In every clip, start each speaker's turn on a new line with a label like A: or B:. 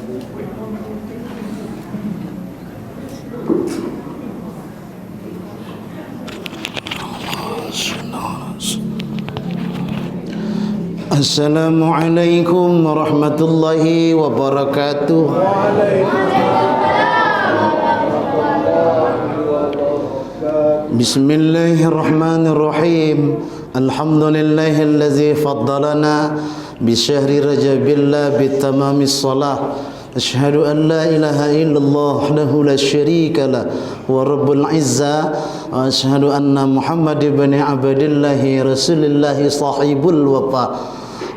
A: Assalamualaikum warahmatullahi wabarakatuh. Bismillahirrahmanirrahim. Alhamdulillahillazi faddalana bi syahri Rajabillah bi tamamis shalah. Asyhadu an la ilaha illallah wahdahu la syarika lah wa rabbul izzah wa asyhadu anna Muhammad ibn Abdillah Rasulillah sahibul wafa.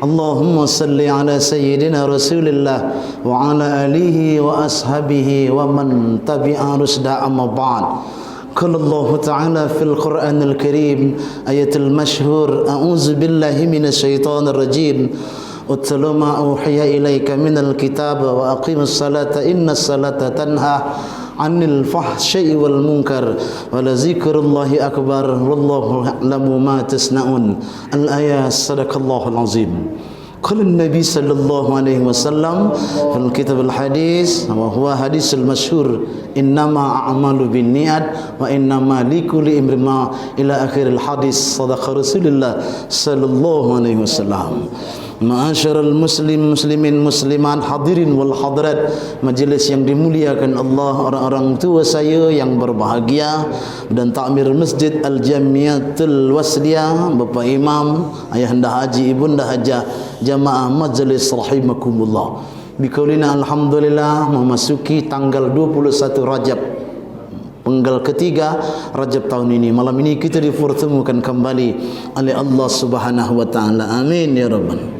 A: Allahumma salli ala sayyidina Rasulillah wa ala alihi wa ashabihi wa man tabi'a rusda amma ba'd. Qala Allah Ta'ala fil Qur'anil Karim ayatul masyhur a'udzu billahi minasy syaithanir rajim. Utlu ma uhiya ilaika minal kitab wa aqimus salata innas salata tanha 'anil fahsya'i wal munkar wa la zikrullahi akbar wallahu ya'lamu ma tasna'un. Al-ayat sadaqallahul azim. Qala an-nabi sallallahu alaihi wasallam fil kitab al-hadis wa huwa hadisul masyhur innama a'malu binniyat wa innama likulli imrin ma ila akhiril hadis. Sadaqa Rasulullah sallallahu alaihi wasallam. Ma'asyiral muslimin muslimat, hadirin wal hadirat, majlis yang dimuliakan Allah, orang-orang tua saya yang berbahagia dan takmir Masjid Al-Jamiatul Wasliyah, Bapak Imam, Ayahanda Haji, Ibunda Hajah, jamaah majlis rahimakumullah. Bikaulina alhamdulillah memasuki tanggal 21 Rajab, penggal ketiga Rajab tahun ini. Malam ini kita dipertemukan kembali oleh Allah Subhanahu wa taala. Amin ya rabbal.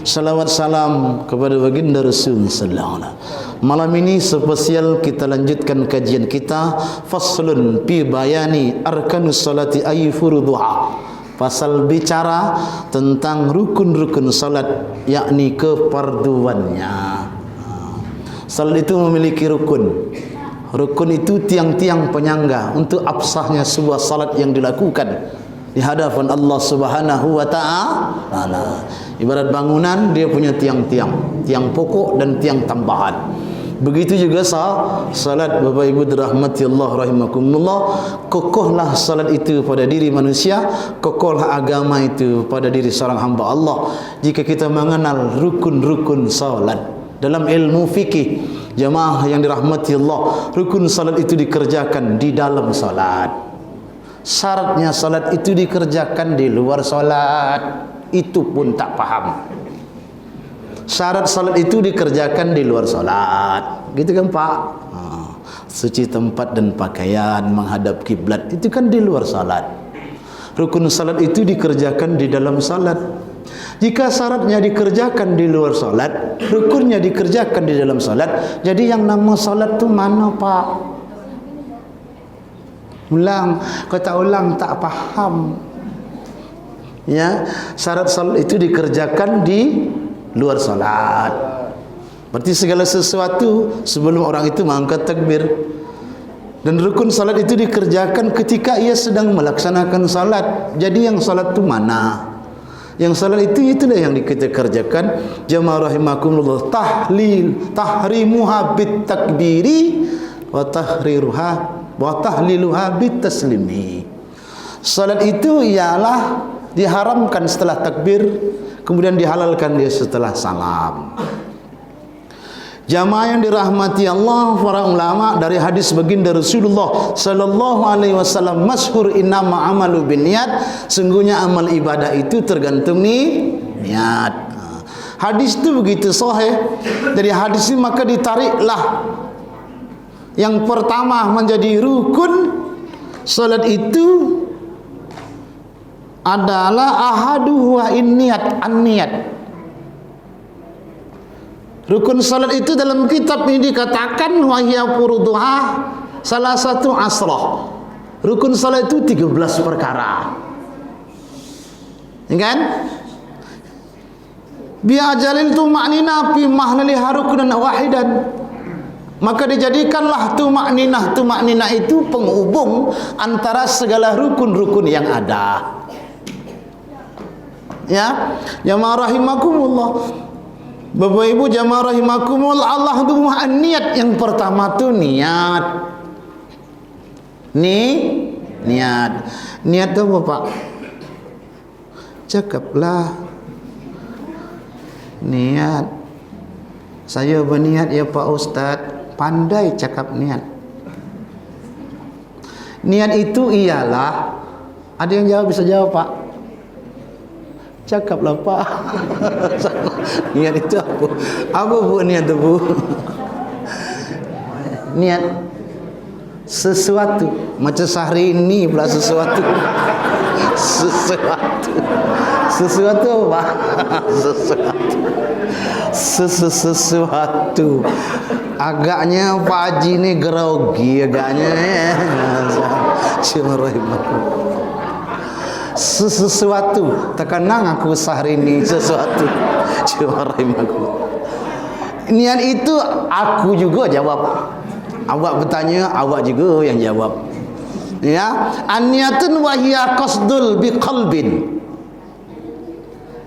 A: Salawat salam kepada baginda Rasul sallallahu alaihi wasallam. Malam ini spesial kita lanjutkan kajian kita faslun fi bayani arkanus salati ay furuduha. Pasal bicara tentang rukun-rukun salat, yakni kefarduannya. Salat itu memiliki rukun. Rukun itu tiang-tiang penyangga untuk absahnya sebuah salat yang dilakukan di hadapan Allah Subhanahu wa taala. Ibarat bangunan, dia punya tiang-tiang, tiang pokok dan tiang tambahan. Begitu juga salat, Bapak Ibu dirahmati Allah rahimakumullah. Kokohlah salat itu pada diri manusia, kokohlah agama itu pada diri seorang hamba Allah. Jika kita mengenal rukun-rukun salat dalam ilmu fikih, jamaah yang dirahmati Allah, rukun salat itu dikerjakan di dalam salat. Syaratnya salat itu dikerjakan di luar salat, itu pun tak paham. Syarat salat itu dikerjakan di luar salat, gitu kan Pak? Suci tempat dan pakaian, menghadap kiblat, itu kan di luar salat. Rukun salat itu dikerjakan di dalam salat. Jika syaratnya dikerjakan di luar salat, rukunnya dikerjakan di dalam salat, jadi yang nama salat itu mana Pak? Ulang, kata ulang tak paham. Ya, syarat salat itu dikerjakan di luar salat. Berarti segala sesuatu sebelum orang itu mengangkat takbir. Dan rukun salat itu dikerjakan ketika ia sedang melaksanakan salat. Jadi yang salat itu mana? Yang salat itu itulah yang kita kerjakan. Jamaah rahimakumullah, tahrimuha bit takbiri wa tahriruha wa tahliluha bit taslimi. Salat itu ialah diharamkan setelah takbir, kemudian dihalalkan dia setelah salam. Jamaah yang dirahmati Allah, para ulama, dari hadis baginda Rasulullah sallallahu alaihi wasallam masyhur innama amalu binniyat, sungguhnya amal ibadah itu tergantung niat. Hadis itu begitu sahih. Dari hadis ini maka ditariklah yang pertama menjadi rukun salat itu adalah ahaduhu wa niat, an-niat. Rukun salat itu dalam kitab ini dikatakan wa hiya furuduha salah satu asrah. Rukun salat itu 13 perkara. Ya kan? Bi ajalil tuma'nina fi mahlaliha rukunan wahidan. Maka dijadikanlah tumakninah itu penghubung antara segala rukun-rukun yang ada. Ya, jamaah rahimakumullah. Bapak Ibu jamaah rahimakumullah, Allah itu niat. Yang pertama tuh niat. Niat. Niat itu apa, Pak? Cakaplah. Niat. Saya berniat ya Pak Ustadz. Pandai cakap niat. Niat itu ialah, ada yang jawab, bisa jawab Pak? Cakaplah Pak. Niat itu apa? Apa Bu niat itu Bu? Niat sesuatu. Macam sehari ini pula sesuatu. Sesuatu apa? Sesuatu. Agaknya Pak Haji ini grogi agaknya. Sesuatu. Terkenang aku sehari ini sesuatu. Niat itu aku juga jawab. Awak bertanya, awak juga yang jawab. Ya, an-niyatun wa hiya qasdul biqalbin.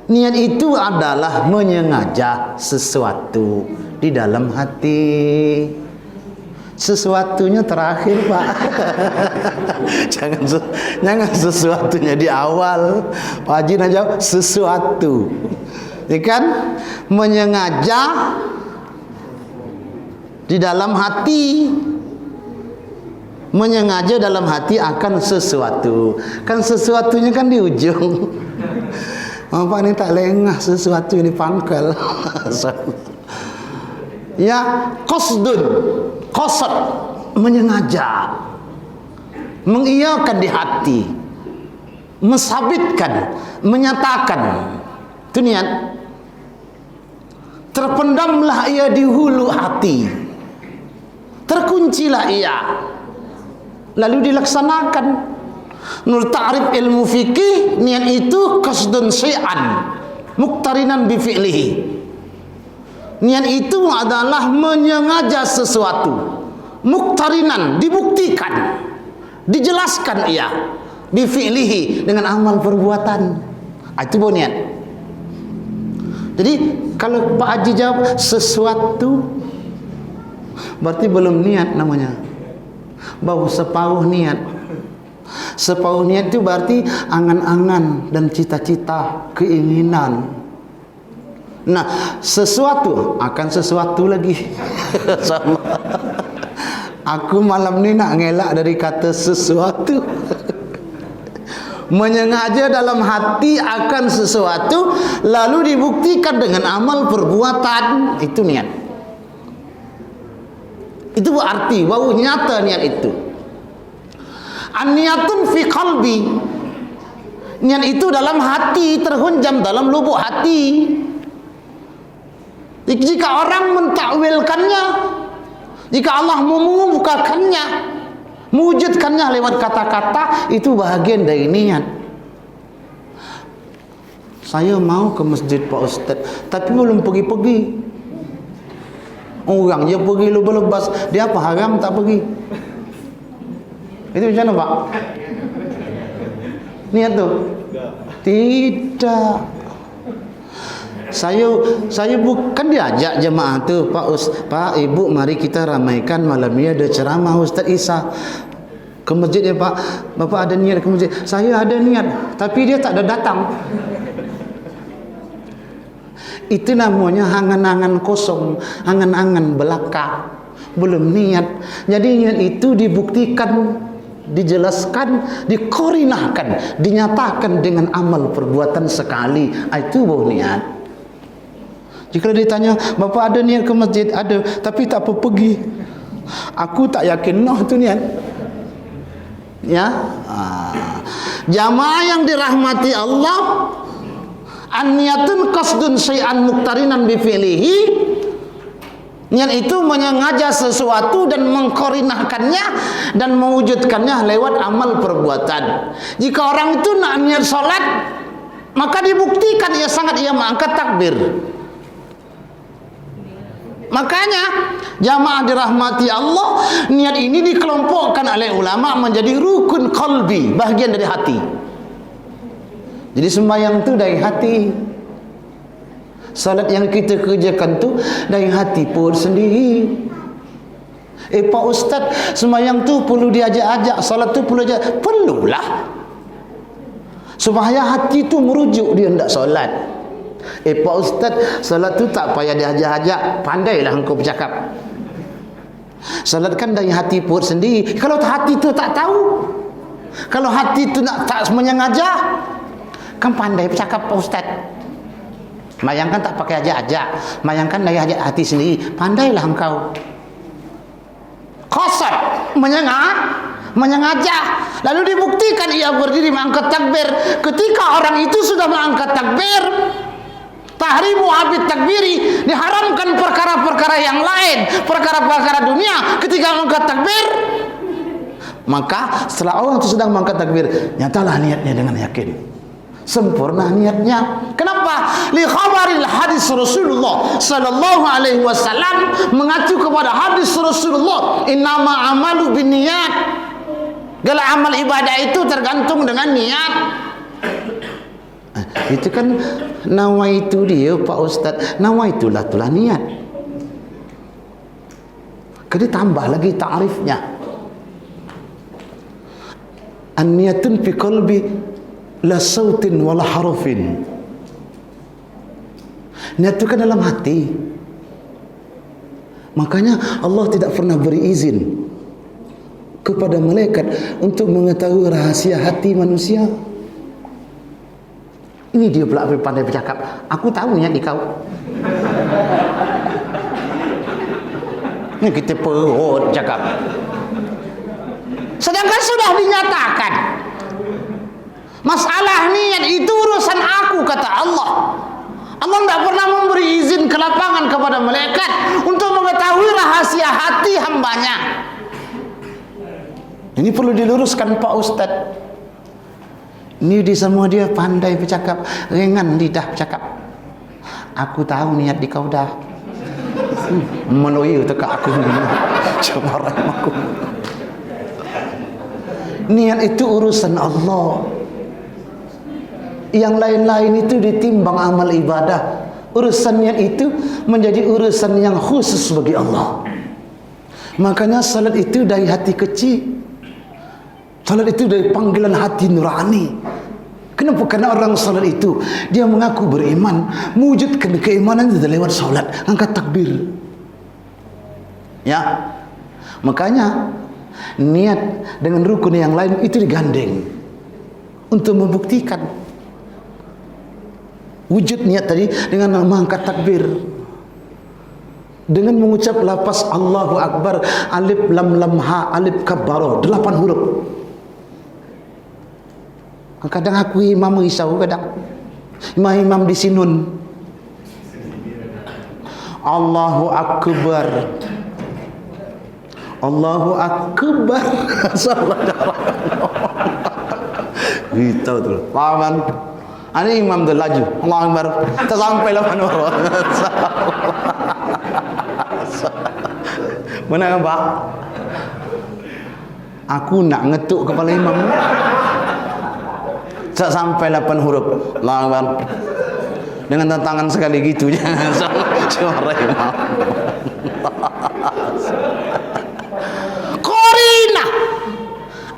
A: Niat itu adalah menyengaja sesuatu di dalam hati. Sesuatunya terakhir Pak. jangan sesuatunya di awal. Pak Haji nak jawab sesuatu. Ya kan? Menyengaja di dalam hati. Menyengaja dalam hati akan sesuatu. Kan sesuatunya kan di ujung. Apa ni tak lengah sesuatu di pangkal. Ya, qasdun. Qasad, menyengaja, mengiyakan di hati, mensabitkan, menyatakan. Itu niat. Terpendamlah ia di hulu hati, terkuncilah ia, lalu dilaksanakan. Menurut ta'rif ilmu fikih, niat itu qasdun syai'an muqtarinan bi fi'lihi. Niat itu adalah menyengaja sesuatu, muqtarinan, dibuktikan, dijelaskan ia bi fi'lihi, dengan amal perbuatan. Itu baru niat. Jadi kalau Pak Haji jawab sesuatu, berarti belum niat namanya. Baru separuh niat. Separuh niat itu berarti angan-angan dan cita-cita, keinginan. Nah, sesuatu akan sesuatu lagi. Sama. Aku malam ni nak ngelak dari kata sesuatu. Menyengaja dalam hati akan sesuatu, lalu dibuktikan dengan amal perbuatan. Itu niat. Itu berarti baru nyata niat itu. An-niyatun fi qalbi. Niat itu dalam hati, terhunjam dalam lubuk hati. Jika orang mentakwilkannya, jika Allah membukakannya, mewujudkannya lewat kata-kata, itu bahagian dari niat. Saya mau ke masjid Pak Ustaz, tapi belum pergi-pergi. Orang dia pergi lepas-lepas, dia apa haram tak pergi? Itu macam mana Pak? Niat tu? Tidak. Saya bukan diajak jemaah tu, Pak Ibu mari kita ramaikan malam ni ada ceramah Ustaz Isa ke masjid ya Pak. Bapak ada niat ke masjid? Saya ada niat, tapi dia tak ada datang. Itu namanya angan-angan kosong, angan-angan belaka, belum niat. Jadi niat itu dibuktikan, dijelaskan, dikorinahkan, dinyatakan dengan amal perbuatan sekali. Itu baru niat. Jika ditanya, Bapak ada niat ke masjid? Ada, tapi tak apa pergi. Aku tak yakin itu niat. Ya, jamaah yang dirahmati Allah, an-niyatun qasdun syai'an muqtarinan bi fi'lihi. Niat itu menyengaja sesuatu dan mengkorinahkannya dan mewujudkannya lewat amal perbuatan. Jika orang itu nak niat salat, maka dibuktikan ia mengangkat takbir. Makanya jamaah dirahmati Allah, niat ini dikelompokkan oleh ulama menjadi rukun qalbi, bahagian dari hati. Jadi sembahyang itu dari hati. Salat yang kita kerjakan tu dari hati pun sendiri. Pak Ustaz, sembahyang tu perlu diajak-ajak, salat tu perlu ajak. Perlulah. Supaya hati tu merujuk dia hendak solat. Pak Ustaz, salat tu tak payah diajak-ajak, pandailah engkau bercakap. Salat kan dari hati pun sendiri. Kalau hati tu tak tahu, kalau hati tu nak tak menyengaja, kan pandai bercakap Pak Ustaz. Mayangkan tak pakai ajak-ajak, mayangkan dari hati sendiri, pandailah engkau. Qasad, menyengaja, lalu dibuktikan ia berdiri mengangkat takbir. Ketika orang itu sudah mengangkat takbir, tahrimu habit takbiri, diharamkan perkara-perkara yang lain, perkara-perkara dunia ketika mengangkat takbir. Maka setelah orang itu sedang mengangkat takbir, nyatalah niatnya dengan yakin, sempurna niatnya. Kenapa? Li khabaril hadis Rasulullah sallallahu alaihi wasallam, mengacu kepada hadis Rasulullah, innama amalu binniyat. Segala amal ibadah itu tergantung dengan niat. Itu kan nawaitu dia Pak Ustaz, nawaitulah itulah niat. Kena tambah lagi ta'rifnya. An-niyatun fi qalbi la sautin wala harufin. Niat itu kan dalam hati. Makanya Allah tidak pernah beri izin kepada malaikat untuk mengetahui rahasia hati manusia. Ini dia pula pandai bercakap. Aku tahu niat di kau. Ini kita perut cakap. Sedangkan sudah dinyatakan, masalah niat itu urusan aku, kata Allah. Allah tidak pernah memberi izin ke lapangan kepada malaikat untuk mengetahui rahasia hati hambanya. Ini perlu diluruskan Pak Ustaz. Ini di semua dia pandai bercakap, ringan lidah bercakap. Aku tahu niat di kau dah. Meloyo tekak aku. Coba aku. Niat itu urusan Allah. Yang lain-lain itu ditimbang amal ibadah. Urusan niat itu menjadi urusan yang khusus bagi Allah. Makanya salat itu dari hati kecil. Salat itu dari panggilan hati nurani. Kenapa? Karena orang salat itu dia mengaku beriman, mewujudkan keimanan itu lewat salat, angkat takbir. Ya. Makanya niat dengan rukun yang lain itu digandeng untuk membuktikan wujud niat tadi dengan mengangkat takbir, dengan mengucap lafaz Allahu Akbar, alif lam lam ha alif kabbaro, 8 huruf. Kadang aku imam risau, kadang imam di sinun Allahu Akbar, Allahu Akbar. Gitu tu. Pahaman. Ini imam tu laju. Allahu Akbar. Tak sampai 8 huruf. Mana Pak? Aku nak ngetuk kepala imam. Tak sampai 8 huruf. Allahu Akbar. Dengan tantangan sekali gitu jangan suara imam. Korina,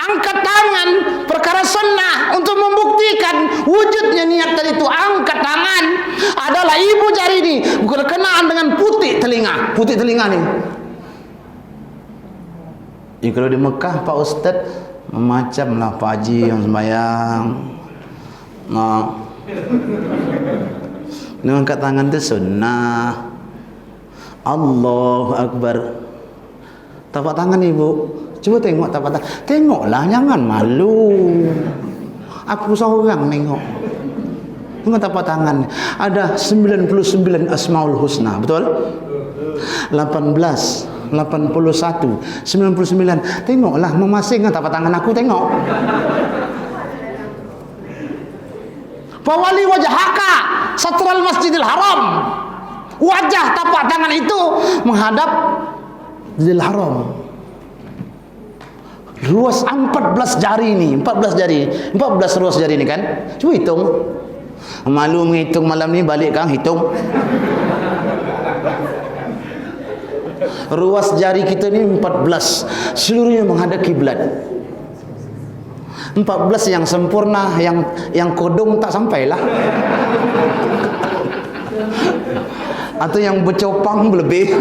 A: angkat tangan, perkara sunnah untuk membuktikan wujudnya niat tadi itu. Angkat tangan adalah ibu jari ini berkenaan dengan putih telinga. Putih telinga ni. Ya, kalau di Mekah Pak Ustaz macamlah Pak Haji yang sembahyang. Nah, angkat tangan itu sunnah. Allahu Akbar. Tapak tangan ibu, cuba tengok tapak tangan. Tengoklah, jangan malu. Aku seorang tengok. Tengok tapak tangan. Ada 99 Asmaul Husna, betul? 18, 81, 99. Tengoklah, memasing tapak tangan aku, tengok. Fawali wajhaka satral Masjidil Haram. Wajah tapak tangan itu menghadap Masjidil Haram. Ruas 14 jari ini, 14 ruas jari ini kan. Coba hitung. Malu menghitung malam ni, balik kang hitung. Ruas jari kita ni 14, seluruhnya menghadap kiblat. 14 yang sempurna, yang kodong tak sampailah. Atau yang bercopang lebih.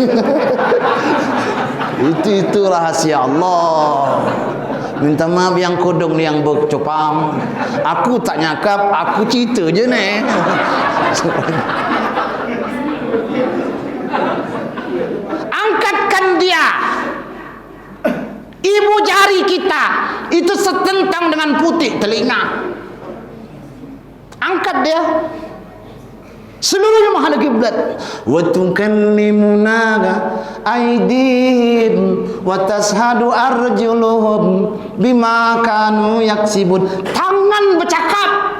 A: Itu rahasia Allah. Minta maaf yang kodong ni yang bercopang. Aku tak nyakap, aku cerita je ni. Angkatkan dia. Ibu jari kita itu setentang dengan putih telinga. Angkat dia. Seluruhnya menghadap kiblat. Wa tukallimuna aydihim wa tashhadu arjuluhum bima kanu yaksibun. Tangan bercakap,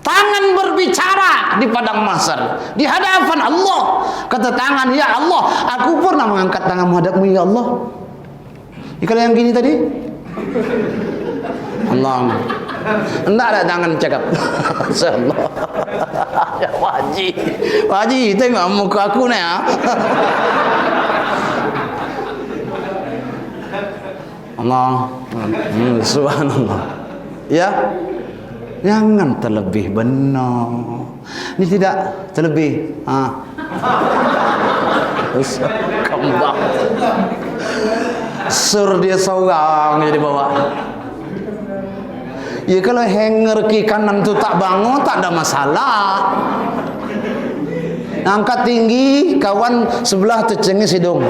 A: tangan berbicara di padang mahsyar, di hadapan Allah. Kata tangan, ya Allah, aku pernah mengangkat tangan menghadapmu ya Allah. Kalau yang gini tadi, Allah, enggak ada tangan cakap. Masyaallah. Ya Haji, tengok muka aku ni ya. Allah, subhanallah. Ya, jangan terlebih benar. Ini tidak terlebih. Kembang. Sur dia seorang jadi bawa. Ya kalau hanger ke kanan tu tak bangun, tak ada masalah. Angkat tinggi, kawan sebelah tu cengis hidung.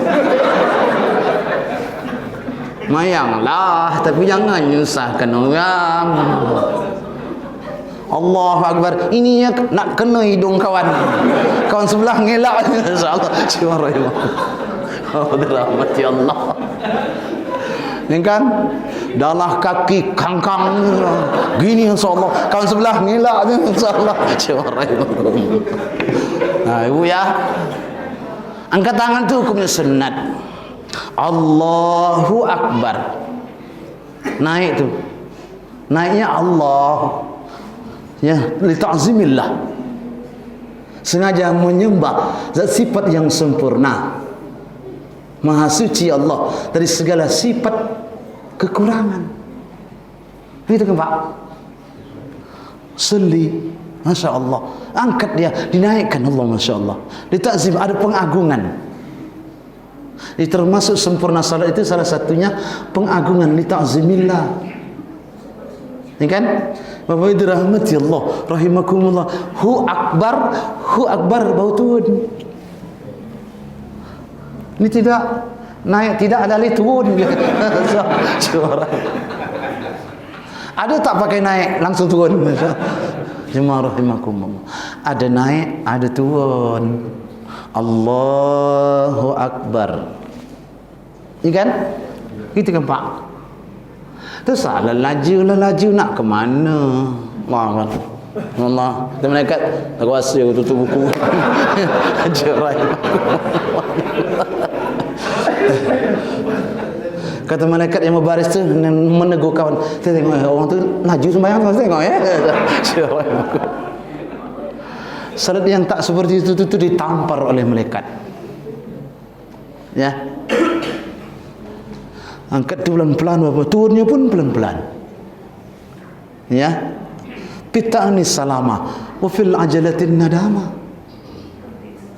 A: Mayanglah, tapi jangan nyusahkan orang. Allahu Akbar. Ini nak kena hidung kawan. Kawan sebelah ngelak. InsyaAllah. Bismillahirrahmanirrahim. Oh, dirahmati Allah. Ini kan dalah kaki kangkang gini insyaAllah, kawan sebelah ngelak insyaAllah. Nah ibu ya, angkat tangan tu hukumnya sunat. Allahu Akbar, naik tu, naiknya Allah ya, li ta'zimillah, sengaja menyembah zat sifat yang sempurna, Maha suci Allah dari segala sifat kekurangan. Begitu kan Pak? Seli, Masya Allah. Angkat dia, dinaikkan Allah, Masya Allah. Ditakzim, ada pengagungan. Ini termasuk sempurna salat itu salah satunya pengagungan, litakzimillah. Ini kan? Bapak Ibu rahmati Allah, rahimakumullah. Hu akbar bau turun. Ini tidak naik, tidak ada turun. Ada tak pakai naik langsung turun? Jemaah rahimakumullah. Ada naik, ada turun. Allahu Akbar. Ini kan? Gitu kan Pak? Terus salah laju nak ke mana? Allah. Allah. Kita malaikat tak kuasa aku tutup buku. Jerai. Kata malaikat yang berbaris tu menegur kawan, kita tengok orang tu laju sembahyang, kita tengok ya. Salat yang tak seperti itu ditampar oleh malaikat. Ya. Angkat tu pelan-pelan, Bapak. Turunnya pun pelan-pelan. Ya. Pita'ani salama wa fil ajalatin nadama.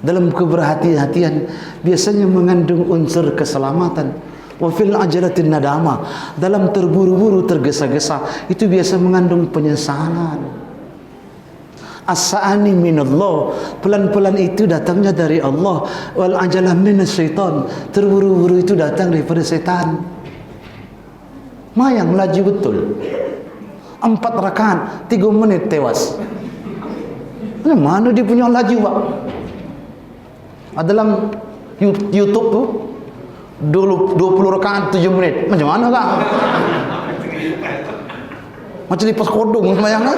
A: Dalam keberhati-hatian biasanya mengandung unsur keselamatan. Wa fil ajalatin nadama, dalam terburu-buru, tergesa-gesa, itu biasa mengandung penyesalan. As-sa'ani minallah, pelan-pelan itu datangnya dari Allah. Wal ajalah minasyaitan, terburu-buru itu datang daripada setan. Mayang laju betul. 4 rakaat 3 menit tewas. Mana dia punya laju Pak? Dalam YouTube tu 20 rakaat 7 menit. Macam mana Kak? Macam lipas kodong semayang. 20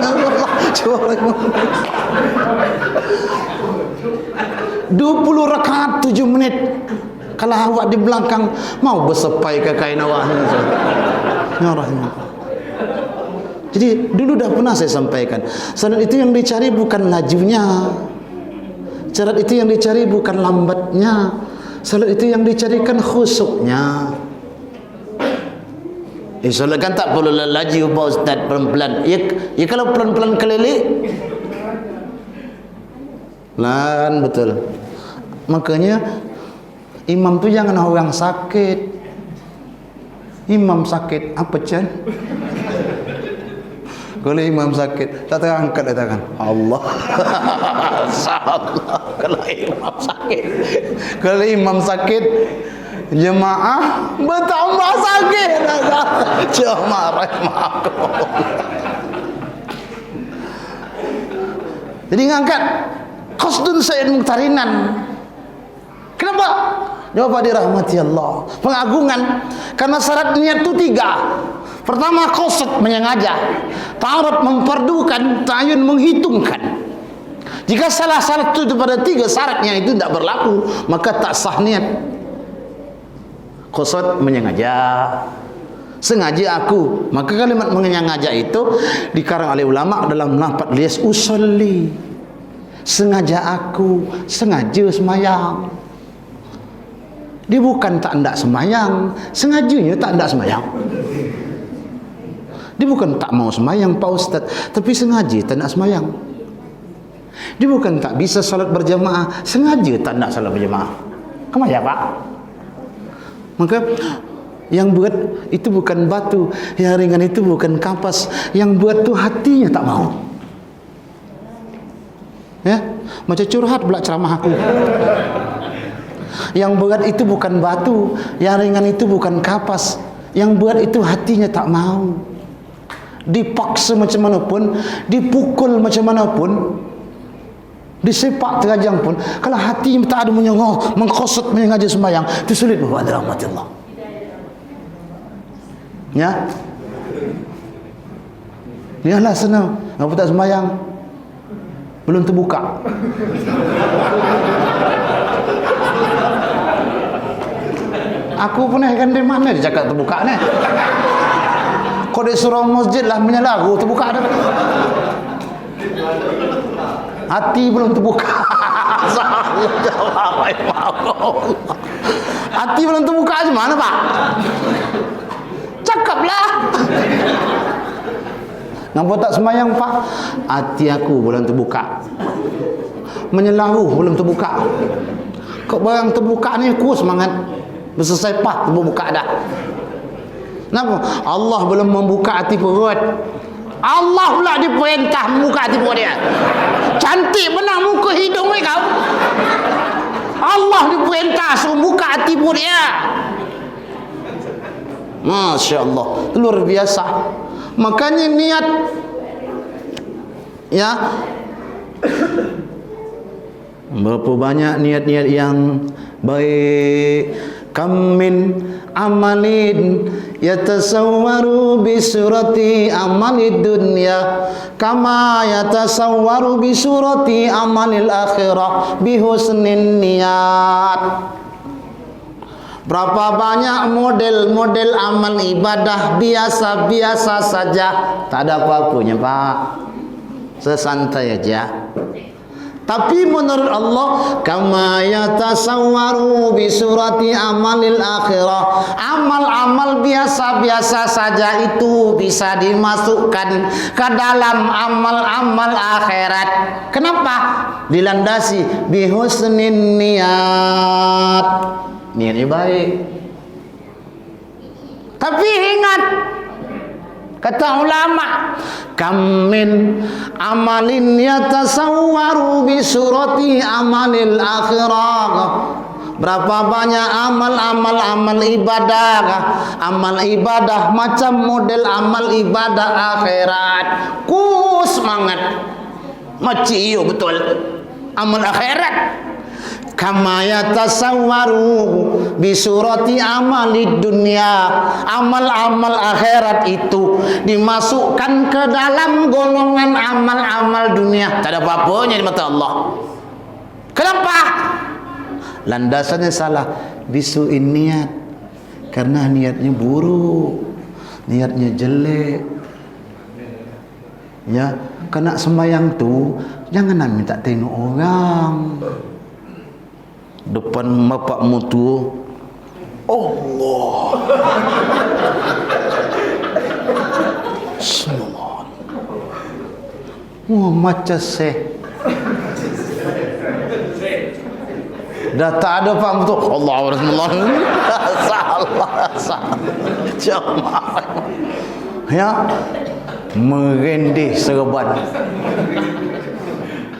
A: rakaat 7 menit. Kalau awak di belakang mau bersepai ke kain awak. Ya rahimah. Jadi dulu dah pernah saya sampaikan, salat itu yang dicari bukan lajunya, salat itu yang dicari bukan lambatnya, salat itu yang dicarikan khusyuknya. Salat kan tak perlu laju Pak Ustaz, pelan-pelan. Ya kalau pelan-pelan kelilik lan betul. Makanya imam tu jangan orang sakit. Imam sakit apa Chan? Kalau imam sakit, tak terangkat tangan. Allah. Salah. Kalau imam sakit. Kalau imam sakit, jemaah bertambah sakit. Jemaah rahimakumullah. Jadi ngangkat qasdun sayyid muqtarinan. Kenapa? Jawab dirahmati Allah. Pengagungan karena syarat niat itu 3. Pertama qasd menyengaja, ta'arud memperdukan, ta'ayun menghitungkan. Jika salah satu daripada 3 syaratnya itu tidak berlaku, maka tak sah niat. Qasd menyengaja, sengaja aku. Maka kalimat menyengaja itu dikarang oleh ulama dalam lafaz lias usolli. Sengaja aku, sengaja semayang. Dia bukan tak hendak semayang, sengajanya tak hendak semayang. Dia bukan tak mau semayang Pak Ustaz, tapi sengaja tak nak semayang. Dia bukan tak bisa salat berjamaah, sengaja tak nak salat berjamaah. Kemana Pak? Maka yang buat itu bukan batu, yang ringan itu bukan kapas, yang buat tu hatinya tak mau. Ya, macam curhat pula ceramah aku. Yang berat itu bukan batu, yang ringan itu bukan kapas, yang berat itu hatinya tak mau. Dipaksa macam mana pun, dipukul macam mana pun, disepak terajang pun, kalau hati tak ada mengkosot menyengaja sembahyang, itu sulit Bapak dirahmati Allah. Ya, yalah senang. Ngapa tak sembahyang? Belum terbuka. Aku pernah kan di mana dia cakap terbuka ni. Kau di surau masjid lah menyelaru terbuka dah. Hati belum terbuka. Hati belum terbuka macam mana Pak? Cakaplah. Ngapa tak semayang Pak? Hati aku belum terbuka. Menyelaru belum terbuka. Kok barang terbuka ni aku semangat. Selesai pah terbuka dah. Kenapa? Allah belum membuka hati perut. Allah pula diperintah membuka hati perut dia. Cantik benar muka hidung ni kau. Allah diperintah suruh buka hati perut dia. Masya Allah, luar biasa. Makanya niat, ya, berapa banyak niat-niat yang baik. Kam min amalin yatasawwaru bi surati amalid dunya kama yatasawwaru bi surati amalil akhirah bi husnin niat. Berapa banyak model-model amal ibadah biasa-biasa saja, tak ada apa-apanya Pak, sesantai aja. Tapi menurut Allah, kama yatasawwaru bi surati amalil akhirah, amal-amal biasa-biasa saja itu bisa dimasukkan ke dalam amal-amal akhirat. Kenapa? Dilandasi bi husnin niat. Niatnya baik. Tapi ingat, kata ulama, kam min amalin yatasawwaru bi surati amalil akhirah. Berapa banyak amal ibadah, amal ibadah macam model amal ibadah akhirat. Ku semangat. Macam iyo betul. Amal akhirat. Kama yatasawwaru bi surati amalid dunya, amal-amal akhirat itu dimasukkan ke dalam golongan amal-amal dunia. Tak ada apa-apanya di mata Allah. Kenapa? Landasannya salah. Bisuin niat, karena niatnya buruk, niatnya jelek. Ya, kena sembahyang tu jangan nak minta tengok orang. Depan bapak mutu, Allah. Semua. Wah, macam dah tak ada pak mutu. Allah Rasulullah. Salah. Jamaah. Ya. Merendih serban,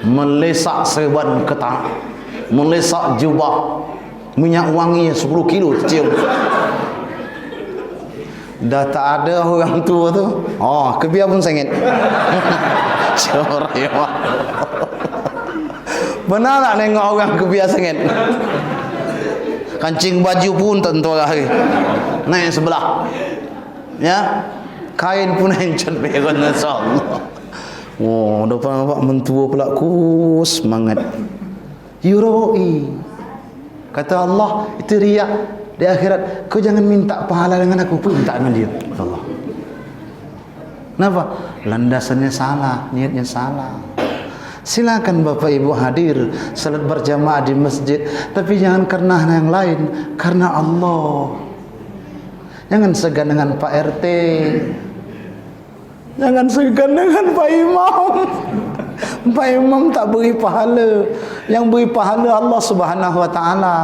A: melesak serban ke tanah, melesak jubah, minyak wangi 10 kilo cium. Dah tak ada orang tua tu. Oh, kebiar pun sengit. Corak. Benar tak tengok orang kebiar sengit? Kancing baju pun tentu lagi naik sebelah. Ya. Kain pun hancur beron insyaallah. Oh, depan bapak mentua pula semangat. Yuroi. Kata Allah, itu riak di akhirat. Kau jangan minta pahala dengan aku, pun minta dengan dia. Kata Allah. Kenapa? Landasannya salah, niatnya salah. Silakan Bapak Ibu hadir salat berjamaah di masjid, tapi jangan karena yang lain, karena Allah. Jangan segan dengan Pak RT. Jangan segan dengan Pak Imam. Pak Imam tak beri pahala. Yang beri pahala Allah Subhanahu wa taala.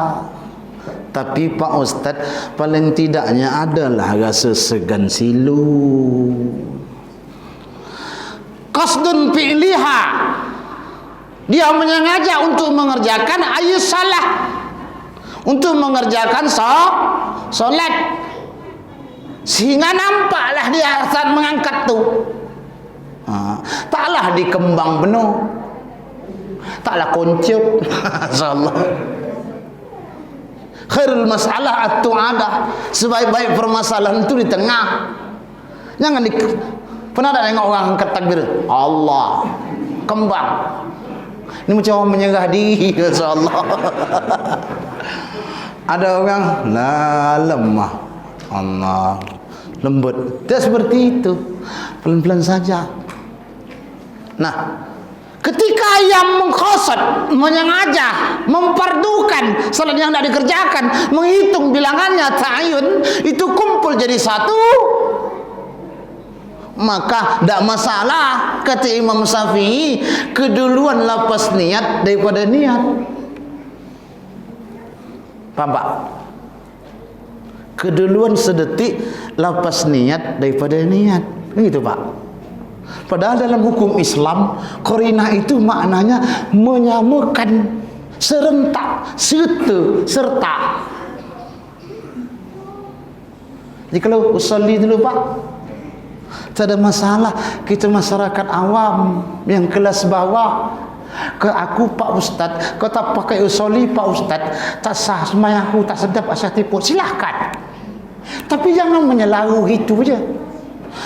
A: Tapi Pak Ustaz paling tidaknya adalah rasa segan silu. Qasdun fi'liha. Dia menyengaja untuk mengerjakan salah. Untuk mengerjakan solat. Sehingga nampaklah dia saat mengangkat tu. Taklah dikembang benuh. Taklah koncup. Insyaallah. Khairul masalah at-tu'adah. Sebaik-baik permasalahan itu di tengah. Jangan pernah ada tengok orang angkat takbir Allah kembang. Ini macam orang menyerah diri. Insyaallah. Ada orang lemah. Allah lembut. Tidak seperti itu. Pelan-pelan saja. Nah, ketika yang mengkhasad, menyengaja, memperdukan salat yang tidak dikerjakan, menghitung bilangannya ta'ayun, itu kumpul jadi satu, maka tidak masalah. Kata Imam Syafi'i, keduluan lapas niat daripada niat. Paham Pak? Keduluan sedetik lapas niat daripada niat. Begitu Pak. Padahal dalam hukum Islam, qarinah itu maknanya menyamakan, serentak, serta. Jadi kalau usolli dulu Pak, tak ada masalah. Kita masyarakat awam yang kelas bawah, ke aku Pak Ustaz, kau tak pakai usolli Pak Ustaz, tak sah sembahyangku, tak sedap asal tipu, silahkan. Tapi jangan menyelaru gitu je.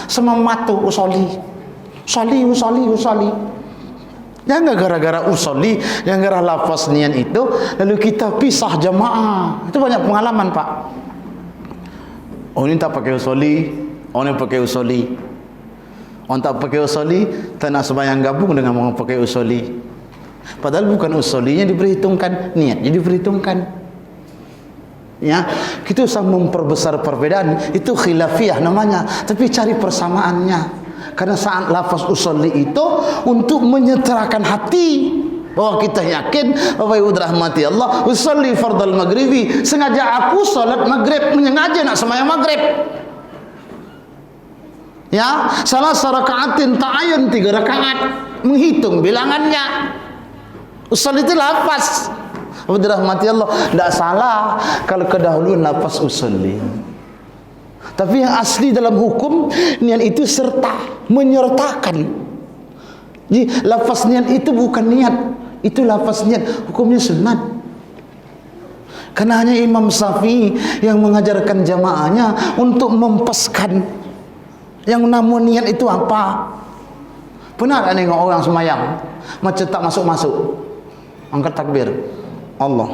A: Semamatu usolli. Usolli. Jangan gara-gara usolli, yang gara lafaz niat itu lalu kita pisah jamaah. Itu banyak pengalaman Pak. Oh ini tak pakai usolli, orang pakai usolli. Orang tak pakai usolli, tak nak sembahyang gabung dengan orang pakai usolli. Padahal bukan usollinya diperhitungkan, niatnya diperhitungkan. Ya, kita usah memperbesar perbedaan, itu khilafiyah namanya, tapi cari persamaannya. Karena saat lafaz usolli itu untuk menyeterakan hati bahwa kita yakin Bapak Ibu rahmati Allah, usolli fardal maghribi, sengaja aku salat maghrib, menyengaja nak sembahyang maghrib. Ya, salah rakaatin ta'ayun 3 rakaat, menghitung bilangannya. Usolli itu lafaz. Bapak dirahmati Allah, tidak salah kalau kedahuluan lafaz usolli. Tapi yang asli dalam hukum niat itu serta, menyertakan. Jadi lafaz niat itu bukan niat, itu lafaz niat, hukumnya sunat. Karena hanya Imam Syafi'i yang mengajarkan jamaahnya untuk mempeskan yang nama niat itu apa. Pernah tak tengok orang semayang macam tak masuk-masuk, angkat takbir Allah,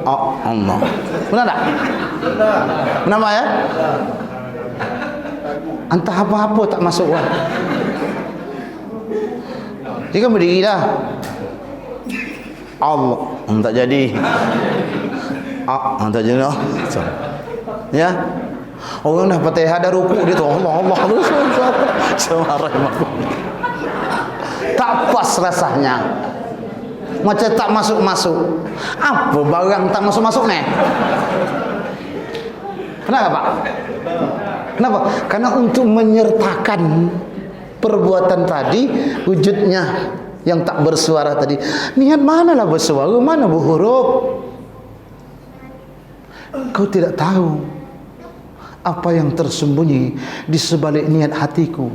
A: Allah. Benar tak? Kenapa ya? Entah apa-apa tak masuk wang. Dia kan berdiri dah. Allah, tak jadi. Tak jadi. Ya. Orang dah Fatihah dah rukuk dia tu Allah terus tak pas rasanya. Macam tak masuk-masuk. Apa barang tak masuk-masuk ni? Kenapa Pak? Kenapa? Karena untuk menyertakan perbuatan tadi, wujudnya yang tak bersuara tadi. Niat manalah bersuara, mana berhuruf? Kau tidak tahu apa yang tersembunyi di sebalik niat hatiku.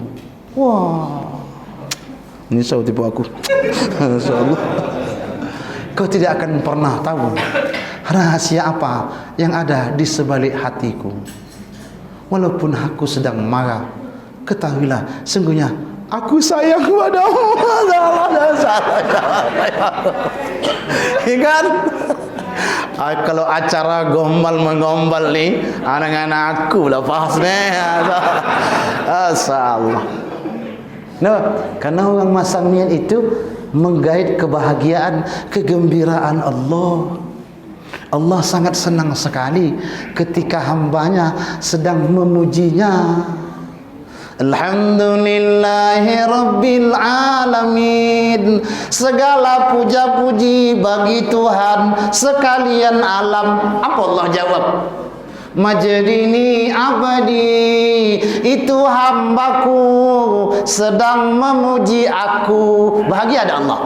A: Wah, ini saya tipu aku. Insyaallah. Kau tidak akan pernah tahu rahasia apa yang ada di sebalik hatiku. Walaupun aku sedang marah, ketahuilah sungguhnya aku sayang padamu. Kan? Kalau acara gombal-mengombal ni, anak-anak aku lah pas ni. Asallah. No, karena orang masang niat itu menggait kebahagiaan, kegembiraan Allah. Allah sangat senang sekali ketika hambanya sedang memujinya. Alhamdulillahi Rabbil Alamin. Segala puja-puji bagi Tuhan sekalian alam. Apa Allah jawab? Majadini abadi, itu hambaku sedang memuji aku. Bahagia ada Allah?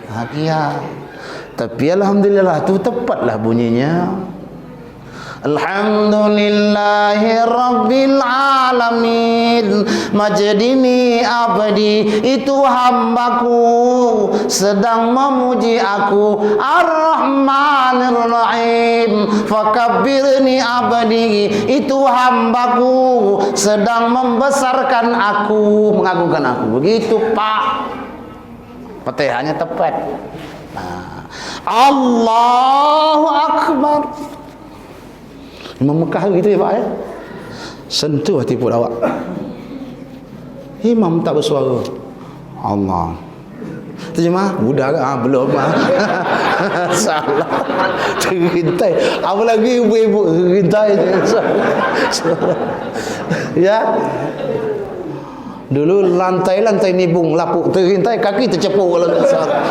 A: Bahagia. Tapi alhamdulillah tu tepatlah bunyinya. Alhamdulillahi Rabbil Alamin. Majadini abdi, itu hambaku sedang memuji aku. Ar-Rahmanir Rahim. Fakabbirni abdi, itu hambaku sedang membesarkan aku, mengagungkan aku. Begitu Pak, Fatihahnya tepat. Allahu Akbar. Imam Mekah gitu ya Pak ya. Sentuh hati pun awak. Imam tak bersuara. Allah. Terjemah? Budak ke? Belum. Salah. Terintai. Apa lagi ibu-ibu terintai. Ya. Dulu lantai-lantai nibung lapuk terintai, kaki tercepuk kalau tak salah.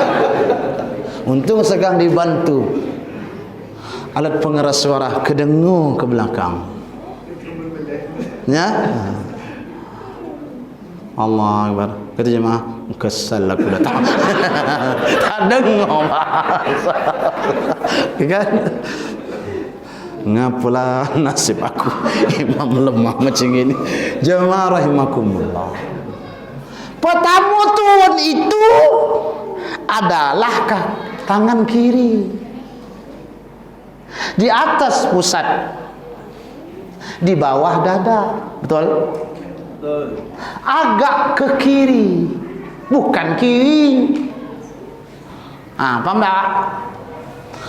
A: Untung sekarang dibantu alat pengeras suara kedengar ke belakang. Ya. Allah Akbar. Kata jemaah, kesal aku datang. Tak dengar. Kan? Ngapalah nasib aku imam lemah macam ini. Jemaah rahimakumullah. Pertama turun itu adalah tangan kiri. Di atas pusat, di bawah dada. Betul? Betul. Agak ke kiri, bukan kiri. Paham tak?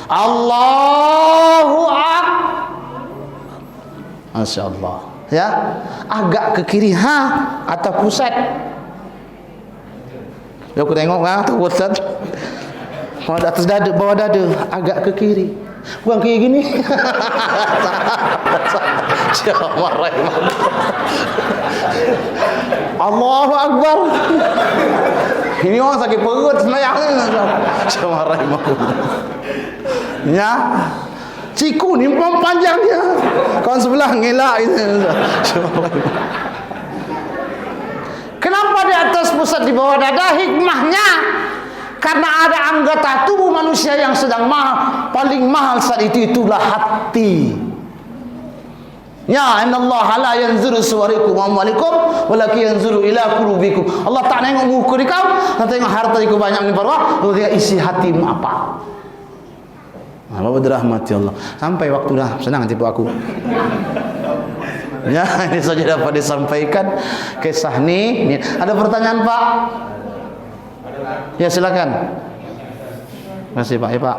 A: Allahu Akbar. Masya Allah. Ya, agak ke kiri. Atau pusat. Ya, aku tengok tu pusat. Atas dada, bawah dada, agak ke kiri. Bukan kayak gini. Allahu Akbar. Ini orang sakit perut semayang ni. Ya. Ciku ni panjang dia. Kawan sebelah ngelak itu. Kenapa di atas pusat di bawah dada? Hikmahnya karena ada anggota tubuh manusia yang sedang mahal, paling mahal saat itu, itulah hati. Ya, innallaha la yanzuru suwarikum wa amwalikum walakin yanzuru ila qulubikum. Allah tak tengok muka kau, tak tengok harta kau banyak ni parwah, dia isi hatimu apa. Allah dirahmati Allah. Sampai waktu dah, senang tipu aku. Ya, ini saja dapat disampaikan kisah ni. Ada pertanyaan Pak? Ya silakan. Terima kasih Pak. Ya Pak.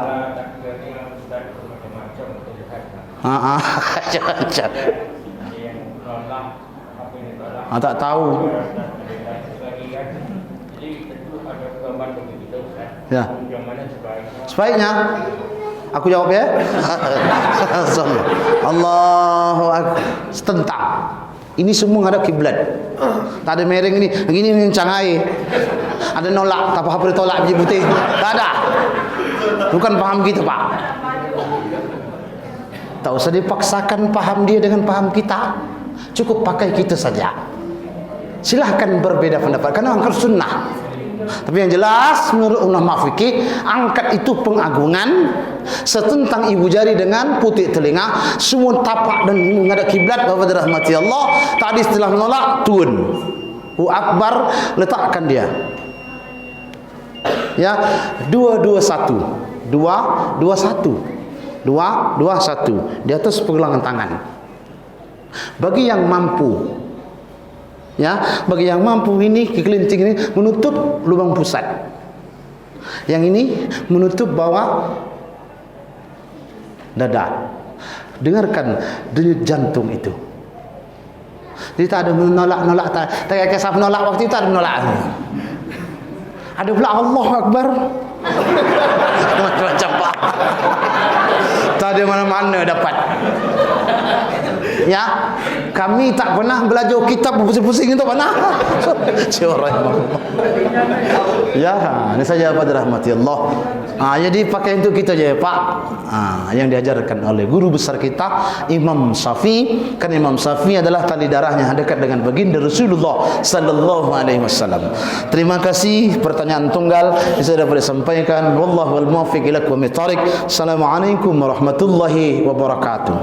A: Macam-macam. Tak tahu. Ya. Sebaiknya aku jawab ya. Allahu Akbar. Tentang ini semua ada kiblat. Tak ada mereng ini. Begini yang cangai. Ada nolak, tak apa ditolak biji putih. Tak ada. Bukan paham kita, Pak. Tak usah dipaksakan paham dia dengan paham kita. Cukup pakai kita saja. Silahkan berbeda pendapat karena angkat sunnah. Tapi yang jelas menurut ulama fikih, angkat itu pengagungan. Setentang ibu jari dengan putih telinga, semua tapak dan menghadap kiblat kepada rahmati Allah. Tadi setelah menolak, turun. Akbar, letakkan dia. Ya, 2-2-1. 2-2-1. 2-2-1 di atas pergelangan tangan. Bagi yang mampu, ya, bagi yang mampu ini kekelinting ini menutup lubang pusat. Yang ini menutup bawah dada. Dengarkan denyut jantung itu. Jadi tak ada menolak-nolak, tak kayak kisah menolak waktu itu, ada menolak. Ada pula Allahu Akbar. Macam-macam Pak. Tak ada mana-mana dapat. Ya, kami tak pernah belajar kitab pusing-pusing itu mana. Ya, ini saja pada rahmati Allah. Jadi pakai itu kita je Pak. Yang diajarkan oleh guru besar kita Imam Syafi'i. Kan Imam Syafi'i adalah tali darahnya dekat dengan baginda Rasulullah sallallahu alaihi wasallam. Terima kasih. Pertanyaan tunggal saya dapat sampaikan. Wallahu wal muwaffiq ila aqwamit thariq. Assalamualaikum warahmatullahi wabarakatuh.